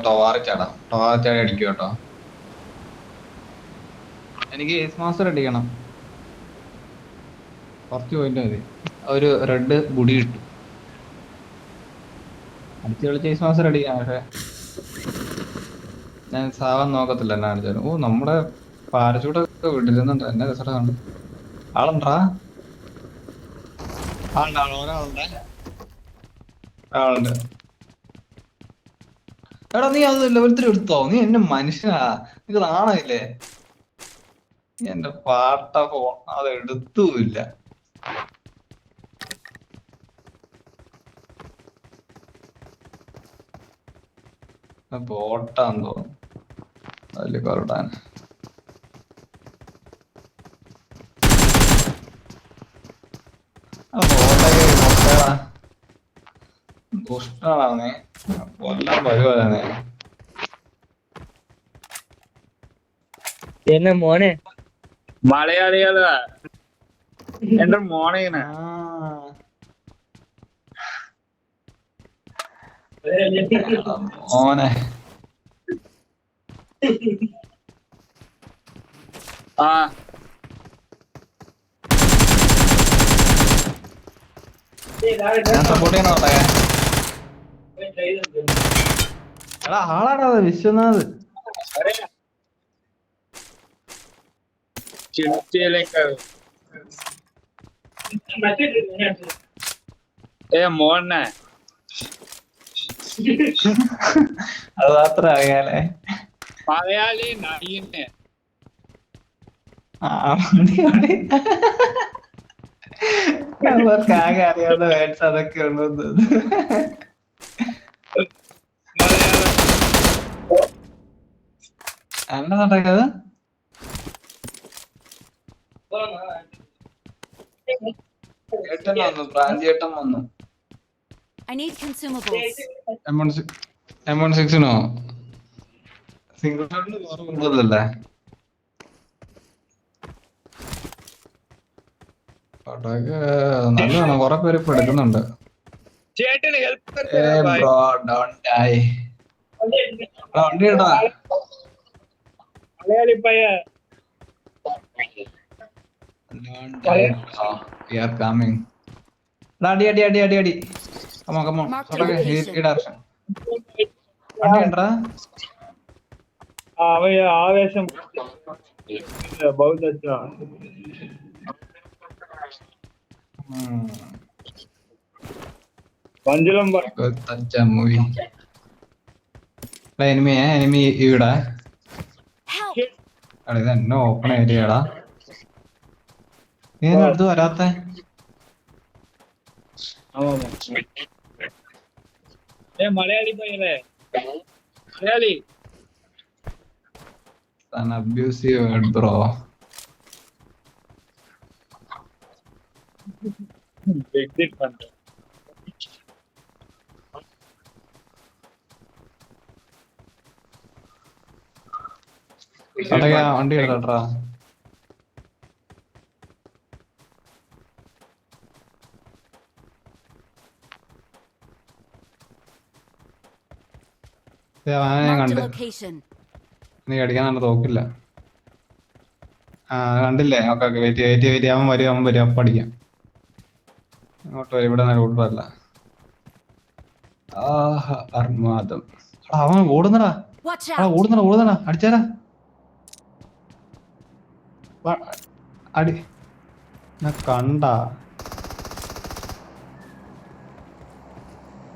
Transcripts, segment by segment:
ടോവാറിച്ചാടി അടിക്കും കേട്ടോ. എനിക്ക് ഏസ് മാസ്റ്റർ അടിക്കണം. കുറച്ച് പോയിന്റ് മതി. ഒരു റെഡ് ബുടി കിട്ടും. അടിച്ച് കളിച്ച് ഏസ് മാസ്റ്റർ അടിക്കാം. പക്ഷെ ഞാൻ സാവാൻ നോക്കത്തില്ല എന്നാ അടിച്ചാലും. ഓ, നമ്മുടെ പാരച്ചൂട്ടൊക്കെ വിട്ടിരുന്നുണ്ട്. എന്നെ രസമാണ്. ആളുണ്ടാ? ഒരാളുണ്ട്. ഒരാളുണ്ട്. എടാ, നീ അത് ലെവൽ 3 എടുത്തോ? നീ എന്നെ മനുഷ്യനാ, നിനക്ക് നാണമില്ലേ? നീ എന്റെ പാട്ട ഫോൺ അത് എടുത്തുമില്ല. ബോട്ടാന്ന് തോന്നുന്നു. അതില് കൊറടാൻ ദുഷ്ടാണേ. കൊല്ലാൻ വരുവാനേ. എന്നെ മോനെ മലയാളികളാ എന്റെ മോണേനെ. മോനെ ആ ഞാൻ സപ്പോർട്ട് ചെയ്യണോട്ടെ. എടാ, ആളാടാ അത് വിശ്വനാഥ്. ചിരിച്ചിലേക്ക് മോനെ അത് മാത്രം അറിയാലേ. മലയാളി നയിനെ അവർക്കാകെ അറിയാവുന്ന വേർഡ്സ് അതൊക്കെ ഉള്ളൂ. എന്താ നടക്കുന്നത്? ഏട്ടൻ വന്നു, പ്രാഞ്ചേട്ടൻ വന്നു. M16 സിംഗിൾ ഷോട്ടിന് കൂടുതലല്ലേ? നല്ലതാണ്, കൊറേ പേര് ഇപ്പൊ എടുക്കുന്നുണ്ട്. ചേട്ടന് ഹെൽപ്പ് വണ്ടി ഇടാ. മലയാളി പയ്യ അടി അടി അടി അടി അടി. Come on come on direction. വണ്ടി ഉണ്ടോ? ആവേശം മൂവി എനിമി ഇവിടെ. ഇത് എന്നെ ഓപ്പൺ ഏരിയടാ. നീ അടുത്ത് വരാത്ത? മലയാളി പയ്യല്ലേ? Malayali abusive word bro. വണ്ടി എടുത്താ. ഞാൻ കണ്ട്. നീ അടിക്കാൻ നല്ല തോക്കില്ല. കണ്ടില്ലേ? Okay okay, wait wait wait. അവൻ വരും അപ്പൊ അടിക്കാം. അങ്ങോട്ട് വരും, ഇവിടെ നല്ല ഉൾപ്പല്ല. അർമാദം. അവൻ ഓടുന്നടാ, ഓടുന്നടാ. അടിച്ചാരാ അടി കണ്ട.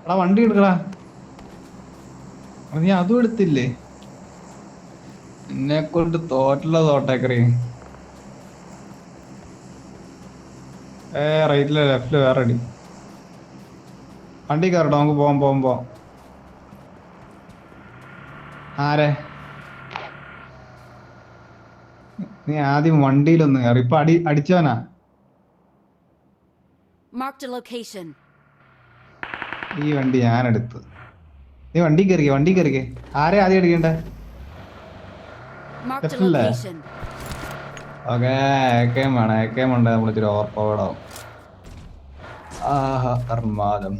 എടാ, വണ്ടി എടുക്കടാ. നീ അതും എടുത്തില്ലേ? എന്നെ കൊണ്ട് തോട്ടേക്കറി. റൈറ്റില് ലെഫ്റ്റില് വേറെ അടി. വണ്ടി കയറട്ടോ, നമുക്ക് പോകുമ്പോ. ആരെ? നീ ആദ്യം വണ്ടിയിലൊന്ന് കയറി. ഇപ്പൊ അടിച്ചവനാ. ഈ വണ്ടി ഞാനെടുത്ത്. നീ വണ്ടി കയറിക്കേ. ആരെ ആദ്യം അടിക്കണ്ടേ? ഓക്കെ, ഏക്കേം ഉണ്ട്. നമ്മളിച്ചിരി ഓവർ പവേർഡ് ആവും. അർമാദം.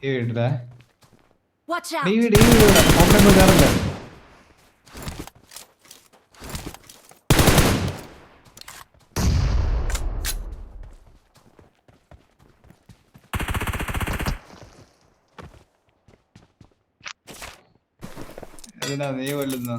ഈ വീട്ടിലെ Watch out! ഡി വീട് ഇവിടെ ഓപ്പൺ പോകാറില്ല. എന്തിനാ നീ കൊല്ലുന്ന?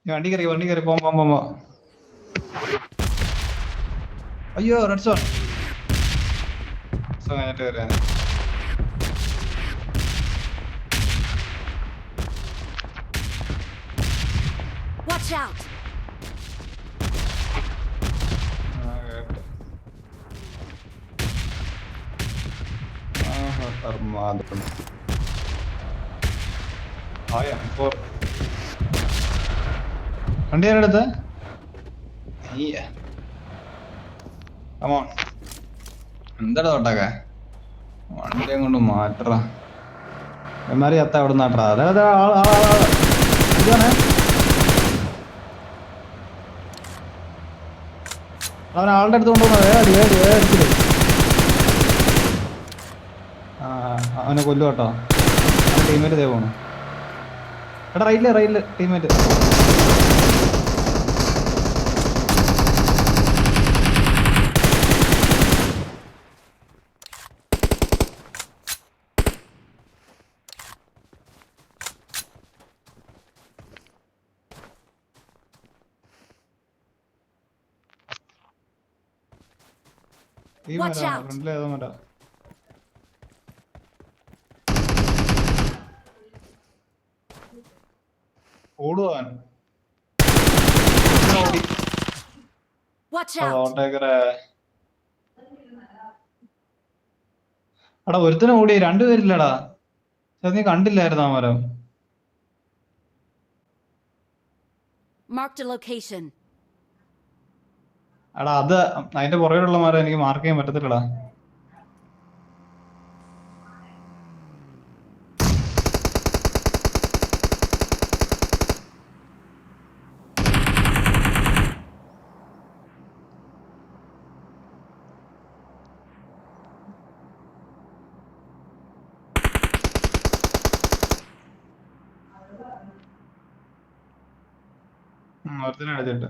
വണ്ടി കയറി പോ. അയ്യോ റെഡ് സോൺ കഴിഞ്ഞിട്ട് വരാൻ. Watch out! വണ്ടി ഞാനെടുത്ത് എന്താടാ തൊട്ടൊക്കെ വണ്ടി അങ്ങോട്ട് മാറ്ററ എമാരി അത്ത അവിടെ നാട്ടറ. അതായത് അവൻ ആളുടെ അടുത്ത് കൊണ്ടുവന്ന അടിച്ചില്ലേ. അവനെ കൊല്ലു കേട്ടോ. ടീമേറ്റ് ദേ പോണു. എടാ റൈറ്റില് ടീമേറ്റ്. ഈ Watch മരാ out. ഫ്രണ്ടിലെ ഏതോ മരാ. ഓടുവാൻ Watch out! ഓട്ടേക്കറെ. എടാ ഒരുത്തനെ ഓടി, രണ്ടുപേരില്ലടാ. നീ കണ്ടില്ലായിരുന്നു ആ മരം? Marked a location. എടാ അത് അതിന്റെ പുറകിലുള്ള മരം എനിക്ക് മാർക്ക് ചെയ്യാൻ പറ്റത്തില്ലടാ. ഒരുത്തിനെ അടിച്ചിട്ട്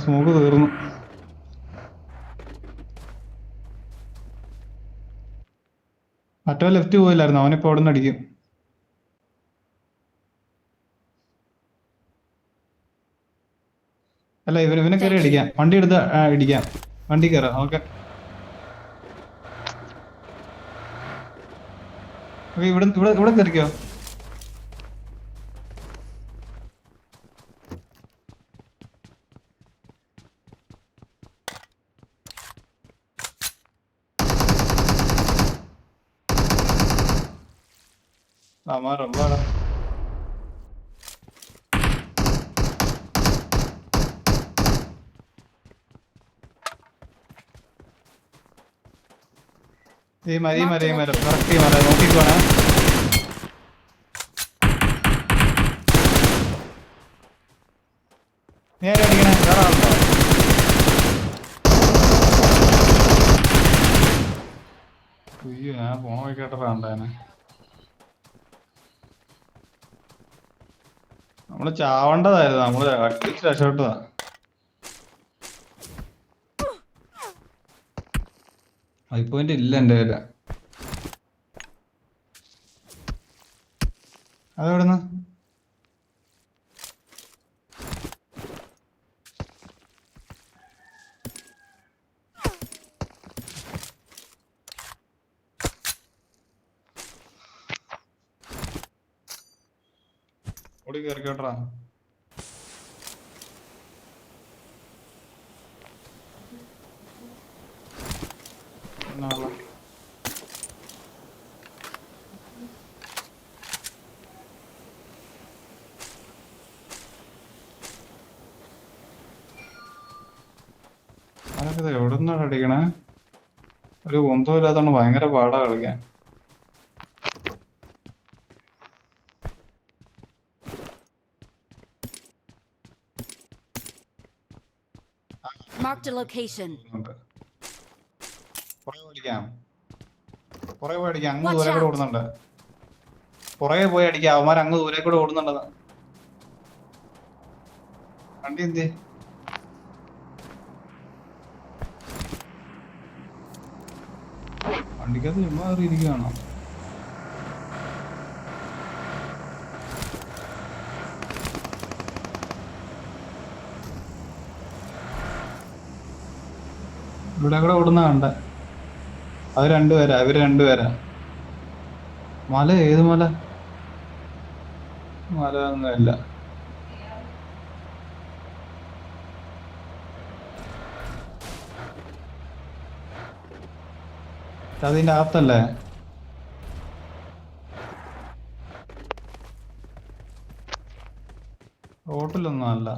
സ്മോക്ക് തീർന്നു. മറ്റോ ലെഫ്റ്റ് പോയില്ലായിരുന്നു, അവനിപ്പോ അവിടെ നിന്ന് അടിക്കും. അല്ല ഇവനെ കയറി അടിക്കാം. വണ്ടി എടുത്ത് ഇടിക്കാം. വണ്ടി കയറാം. ഓക്കെ ഇവിടെ കയറിക്കോ. ரொம்படா ഈ മരി കറക്റ്റ് നോക്കിക്കോണേ. നേരെ അടിക്കണേ. വേറെ ആളുണ്ടോ? അയ്യോ ഞാൻ ഫോൺ വയ്ക്കട്ടെ. ഉണ്ടാനെ നമ്മള് ചാവേണ്ടതായിരുന്നു. നമ്മള് അടിച്ച് രക്ഷപ്പെട്ടതാ. ഫൈവ് പോയിന്റ് ഇല്ല എന്റെ കയ്യില്. അതെവിടുന്ന്? ഓടി കയറിക്കോട്ടാ. അതൊക്കെ എവിടെ നിന്നാണ് അടിക്കണേ? ഒരു ബന്ധവും ഇല്ലാത്തതുകൊണ്ട് ഭയങ്കര പാടാ കളിക്കാൻ. Marked a location. പുറകെ പോയി അടിക്കാം അങ്ങ് Watch ദൂരെ കൂടെ out. ഓടുന്നുണ്ട്. പുറകെ പോയി അടിക്കാം, അവന്മാർ അങ്ങ് ദൂരെ കൂടെ ഓടുന്നുണ്ടെന്ന്. വണ്ടി എന്ത് വണ്ടിക്കകത്ത് ചുമ്മാ കയറിയിരിക്കുകയാണോ? ഇവിടെ കൂടെ ഓടുന്ന കണ്ട. അത് രണ്ടുപേരാ, ഇവര് രണ്ടുപേരാ. മല ഏത് മല? മല ഒന്നുമില്ല. അതിന്റെ അകത്തല്ലേ? റോട്ടിലൊന്നും അല്ല.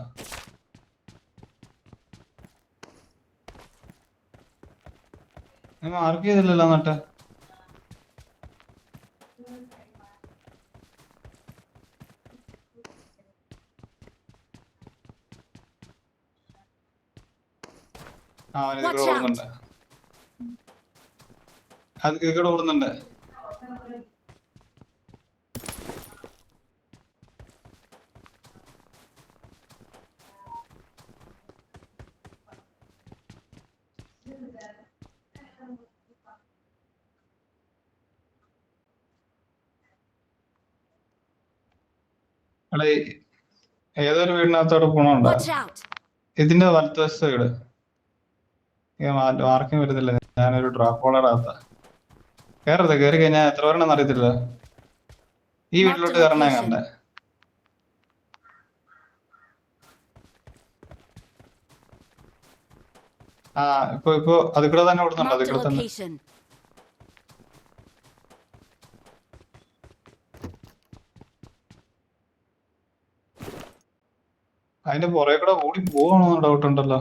മാർക്ക് ചെയ്തില്ലല്ലോ എന്നിട്ട്. അവന് ഇതിൽ കൂടെ ഓടുന്നുണ്ട്. അത് ഇതിൽ കൂടെ ഓടുന്നുണ്ട്. ഏതൊരു വീടിനകത്തോടെ പോണുണ്ടോ? Watch out. ഇതിന്റെ വലത്തുവശത്തെ വീട്. ആർക്കും വരുന്നില്ല. ഞാനൊരു ഡ്രാപ്പോളയുടെ അകത്താ. കയറരുത്, കയറി കഴിഞ്ഞാൽ എത്ര പേരെണ്ണെന്ന് അറിയത്തില്ല. ഈ വീട്ടിലോട്ട് കയറണേ കണ്ടേ. ആ ഇപ്പൊ അതിൽ കൂടെ തന്നെ ഓടുന്നുണ്ട്. അതിൽ Marked a കൂടെ തന്നെ. location. അതിന്റെ പുറകെ കൂടെ ഓടി പോവാണോ ഡൗട്ട് ഉണ്ടല്ലോ.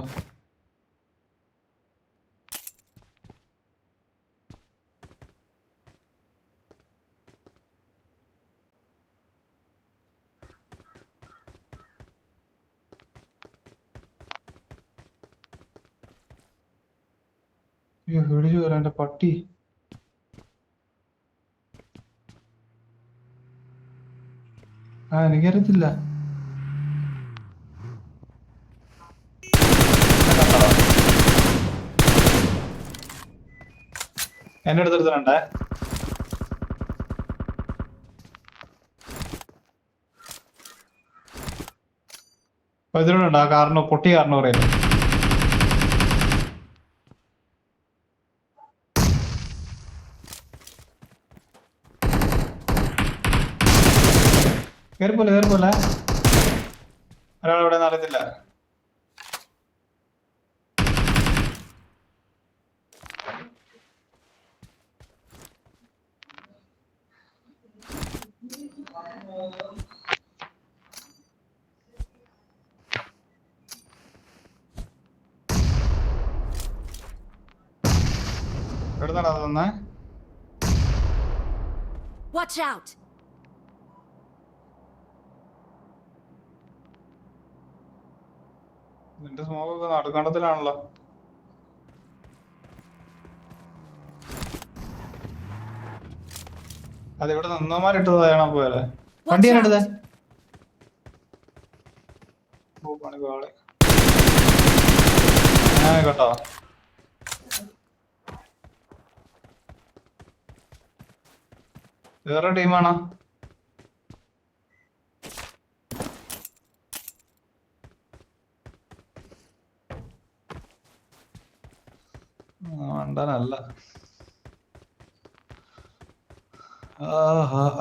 വിളിച്ചു വരാൻ എന്റെ പട്ടി. എനിക്കറിയത്തില്ല. എന്റെ അടുത്തെടുത്തിട്ടുണ്ടേ. അപ്പൊ ഇതിലുണ്ട് ആ കാറിന് പൊട്ടി കാറിന് പറയുന്നത്. കേറിപ്പോലെ ഒരാളെവിടെ അറിയത്തില്ല. എവിടുന്നാണ് അത് തന്നെ? Watch out. നിന്റെ സ്മോക്കൊക്കെ നടുക്കണ്ടത്തിലാണല്ലോ. അതിവിടെ നിന്നമാരിട്ടതാണോ പോയാലേ? വണ്ടി ഞാൻ എടുത്തേ. കേട്ടോ വേറെ ടീമാണോ? മണ്ടനല്ല.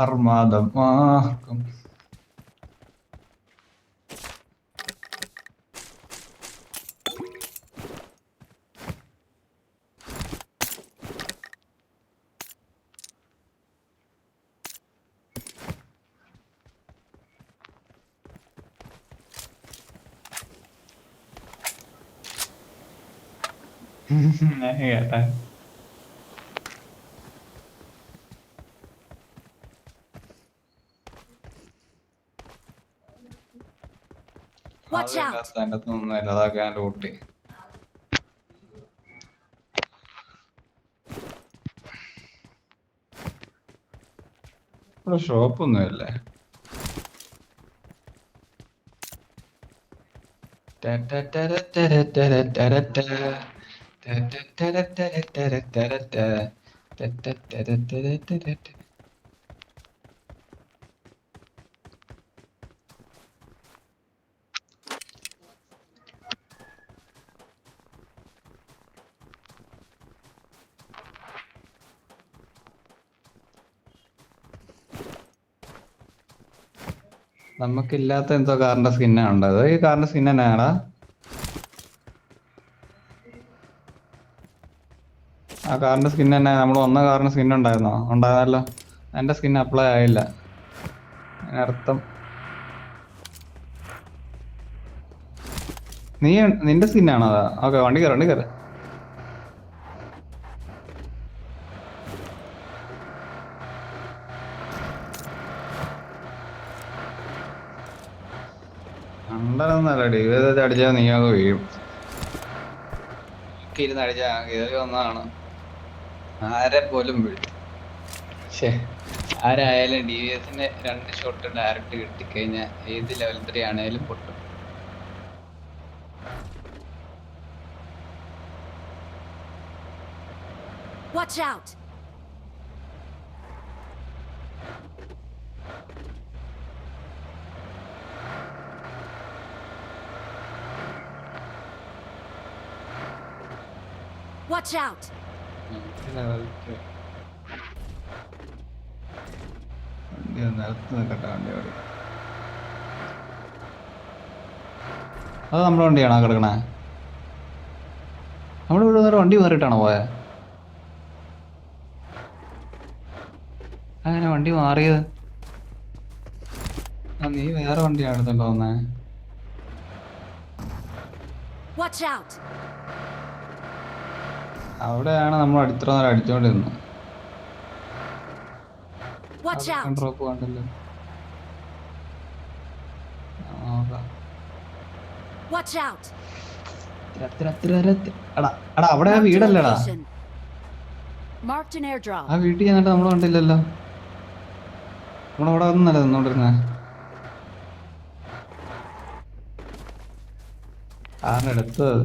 അർമാദം ആർക്കും. കേട്ടാ Watch out. അതിന്റെ അകത്തൊന്നും ഇല്ല. അതൊക്കെ ഞാൻ ലൂട്ടി. ഇവിടെ ഷോപ്പൊന്നുമില്ലേ? നമുക്കില്ലാത്ത എന്തോ കാറിന്റെ സ്കിന്നാണ് ഉണ്ടത്. ഈ കാറിന്റെ സ്കിൻ തന്നെയാടാ? ആ കാറിന്റെ സ്കിൻ തന്നെ നമ്മൾ വന്ന കാറിന്റെ സ്കിൻ ഉണ്ടായിരുന്നോ? ഉണ്ടായിരുന്നല്ലോ. എന്റെ സ്കിൻ അപ്ലൈ ആയില്ല. അതിനർത്ഥം നിന്റെ സ്കിന്നാണോ അതാ? ഓക്കെ, വണ്ടി കയറി. അണ്ടനൊന്നല്ലടി, ഇവരത് അടിച്ചാൽ നീയൊക്കെ വീഴും. ഇരുന്ന് അടിച്ചാ കയറി വന്നതാണ്. ആരെ പോലും വീഴും. പക്ഷേ ആരായാലും DVSന്റെ 2 ഷോട്ട് ഡയറക്റ്റ് കിട്ടിക്കഴിഞ്ഞാൽ ഏത് ലെവൽ 3 ആണേലും പൊട്ടും. Watch out! Watch out! വണ്ടി നിലത്ത് നിൽക്കട്ടെ, വണ്ടി ഓടി. അത് നമ്മുടെ വണ്ടിയാണോ കിടക്കണേ? നമ്മുടെ ഇവിടെ വേറെ വണ്ടി മാറിയിട്ടാണോ പോയത്? അങ്ങനെ വണ്ടി മാറിയത്? നീ വേറെ വണ്ടിയാണ് എടുത്തോണ്ട് വന്നേ. Watch out! അവിടെയാണ് നമ്മൾ ഇത്ര നേരം അടിച്ചോണ്ടിരുന്നത്. Watch out! ഡ്രോപ്പ് കണ്ടല്ലോ. Watch out! എടാ അവിടെ ആ വീടല്ലേടാ? Marked an airdrop. ആ വീട്ടിൽ ചെന്നിട്ട് നമ്മൾ കണ്ടില്ലല്ലോ. നമ്മളവിടെ ഒന്നല്ല നിന്നോണ്ടിരുന്നേ. ആരെടുത്തത്?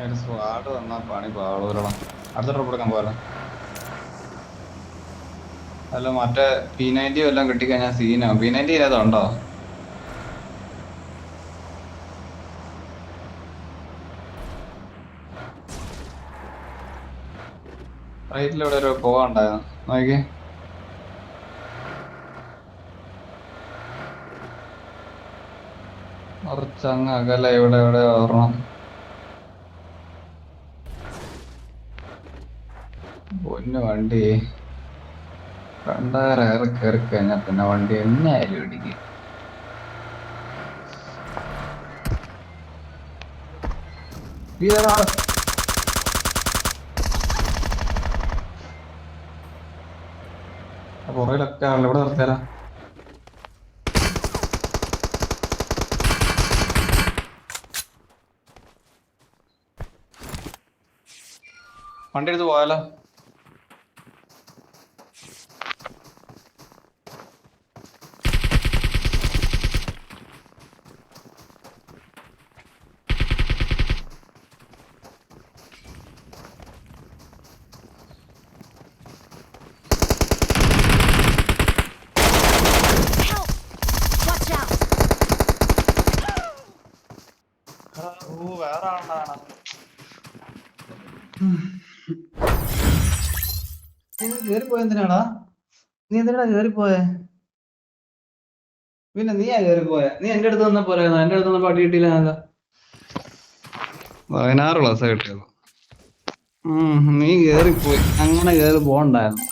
ഒരു സ്വാഡ് വന്നാ പണി പാളൂരണം. അടുത്ത ട്രിപ്പ് എടുക്കാൻ പോലെ അല്ല, മറ്റേ P90 വല്ലതും കിട്ടിക്കഴിഞ്ഞാൽ സീനോ. P90 ഇതിനകത്തുണ്ടോ? റൈറ്റിലൂടെ ഒരു പോകാണ്ടായിരുന്നു, നോക്കി. കുറച്ചങ്ങ് അകല ഇവിടെ ഓർണം. പൊന്നു വണ്ടി കണ്ടാറ് കയറി കഴിഞ്ഞാൽ പിന്നെ വണ്ടി എന്നായാലും ഇടിക്കും. പുറയിലൊക്കെ ആണല്ലോ. ഇവിടെ നിർത്തിയാലോ? വണ്ടി എടുത്ത് പോയാലോ? വേറെ ആളാണ്. കേറിപ്പോയ എന്തിനാടാ? നീ എന്തിനാ കേറിപ്പോയെ? പിന്നെ നീയാ കേറിപ്പോയെ? നീ എന്റെ അടുത്ത് വന്ന പോരായിരുന്നു. എന്റെ അടുത്ത് വന്ന പാട്ടി കിട്ടിയില്ല. 16 ക്ലാസ് കിട്ടിയത്. നീ കേറിപ്പോയി. അങ്ങനെ കേറി പോണ്ടായിരുന്നു.